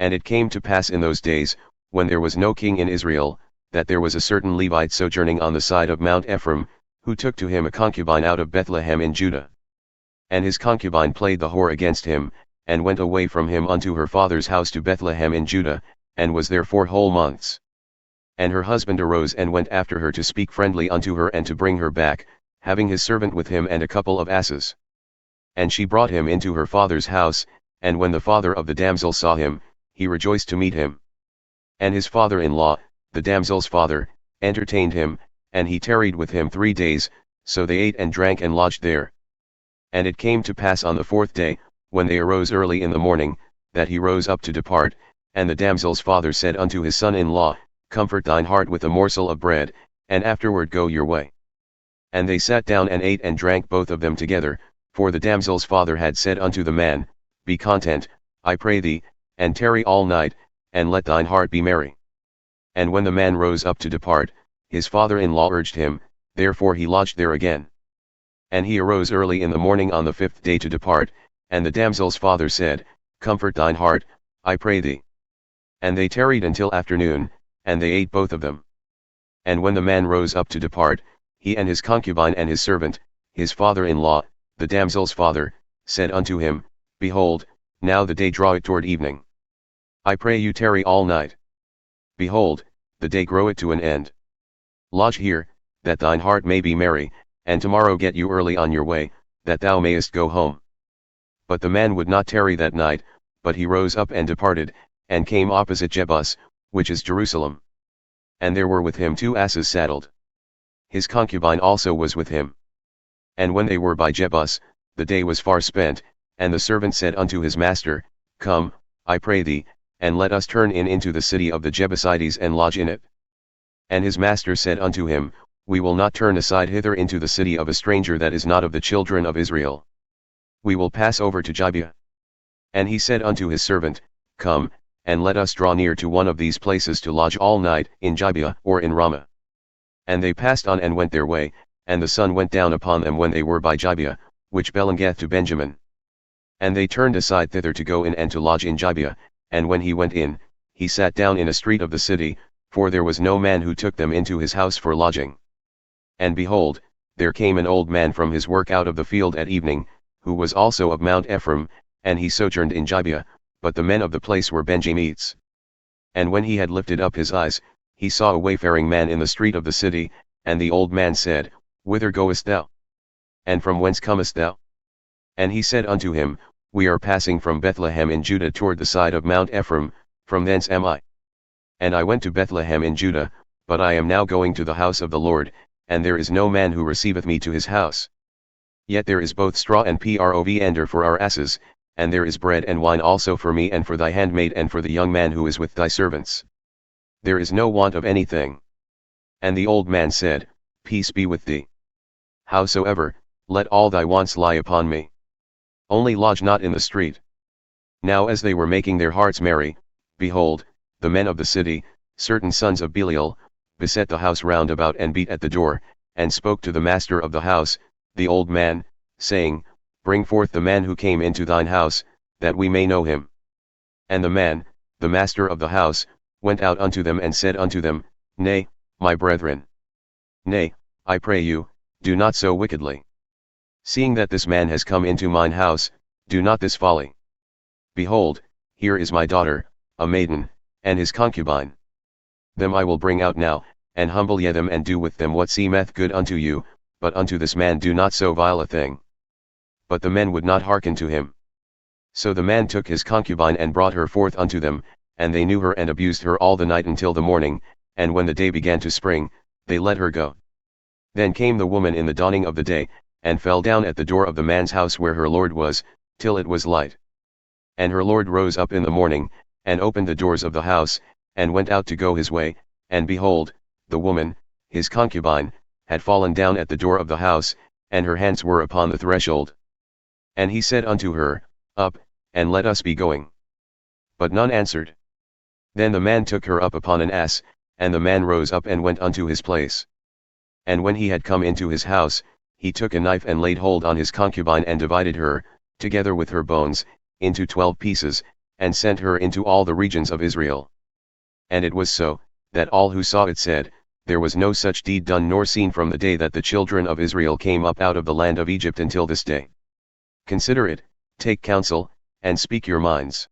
And it came to pass in those days, when there was no king in Israel, that there was a certain Levite sojourning on the side of Mount Ephraim, who took to him a concubine out of Bethlehem in Judah. And his concubine played the whore against him, and went away from him unto her father's house to Bethlehem in Judah, and was there 4 whole months. And her husband arose and went after her to speak friendly unto her and to bring her back, having his servant with him and a couple of asses. And she brought him into her father's house, and when the father of the damsel saw him, he rejoiced to meet him. And his father-in-law, the damsel's father, entertained him, and he tarried with him 3 days, so they ate and drank and lodged there. And it came to pass on the 4th day, when they arose early in the morning, that he rose up to depart, and the damsel's father said unto his son-in-law, Comfort thine heart with a morsel of bread, and afterward go your way. And they sat down and ate and drank both of them together, for the damsel's father had said unto the man, Be content, I pray thee, and tarry all night, and let thine heart be merry. And when the man rose up to depart, his father-in-law urged him, therefore he lodged there again. And he arose early in the morning on the 5th day to depart, and the damsel's father said, Comfort thine heart, I pray thee. And they tarried until afternoon, and they ate both of them. And when the man rose up to depart, he and his concubine and his servant, his father-in-law, the damsel's father, said unto him, Behold, now the day draweth toward evening. I pray you tarry all night. Behold, the day groweth to an end. Lodge here, that thine heart may be merry, and tomorrow get you early on your way, that thou mayest go home. But the man would not tarry that night, but he rose up and departed, and came opposite Jebus, which is Jerusalem. And there were with him 2 asses saddled. His concubine also was with him. And when they were by Jebus, the day was far spent, and the servant said unto his master, Come, I pray thee, and let us turn in into the city of the Jebusites and lodge in it. And his master said unto him, We will not turn aside hither into the city of a stranger that is not of the children of Israel. We will pass over to Gibeah. And he said unto his servant, Come, and let us draw near to one of these places to lodge all night, in Gibeah or in Ramah. And they passed on and went their way, and the sun went down upon them when they were by Gibeah, which belongeth to Benjamin. And they turned aside thither to go in and to lodge in Gibeah, and when he went in, he sat down in a street of the city, for there was no man who took them into his house for lodging. And behold, there came an old man from his work out of the field at evening, who was also of Mount Ephraim, and he sojourned in Gibeah, but the men of the place were Benjamites. And when he had lifted up his eyes, he saw a wayfaring man in the street of the city, and the old man said, Whither goest thou? And from whence comest thou? And he said unto him, We are passing from Bethlehem in Judah toward the side of Mount Ephraim, from thence am I. And I went to Bethlehem in Judah, but I am now going to the house of the Lord, and there is no man who receiveth me to his house. Yet there is both straw and provender for our asses, and there is bread and wine also for me and for thy handmaid and for the young man who is with thy servants. There is no want of anything. And the old man said, Peace be with thee. Howsoever, let all thy wants lie upon me. Only lodge not in the street. Now as they were making their hearts merry, behold, the men of the city, certain sons of Belial, beset the house round about and beat at the door, and spoke to the master of the house, the old man, saying, Bring forth the man who came into thine house, that we may know him. And the man, the master of the house, went out unto them and said unto them, Nay, my brethren. Nay, I pray you, do not so wickedly. Seeing that this man has come into mine house, do not this folly. Behold, here is my daughter, a maiden, and his concubine. Them I will bring out now, and humble ye them and do with them what seemeth good unto you, but unto this man do not so vile a thing. But the men would not hearken to him. So the man took his concubine and brought her forth unto them, and they knew her and abused her all the night until the morning, and when the day began to spring, they let her go. Then came the woman in the dawning of the day, and fell down at the door of the man's house where her lord was, till it was light. And her lord rose up in the morning, and opened the doors of the house, and went out to go his way, and behold, the woman, his concubine, had fallen down at the door of the house, and her hands were upon the threshold. And he said unto her, Up, and let us be going. But none answered. Then the man took her up upon an ass, and the man rose up and went unto his place. And when he had come into his house, he took a knife and laid hold on his concubine and divided her, together with her bones, into 12 pieces, and sent her into all the regions of Israel. And it was so, that all who saw it said, there was no such deed done nor seen from the day that the children of Israel came up out of the land of Egypt until this day. Consider it, take counsel, and speak your minds.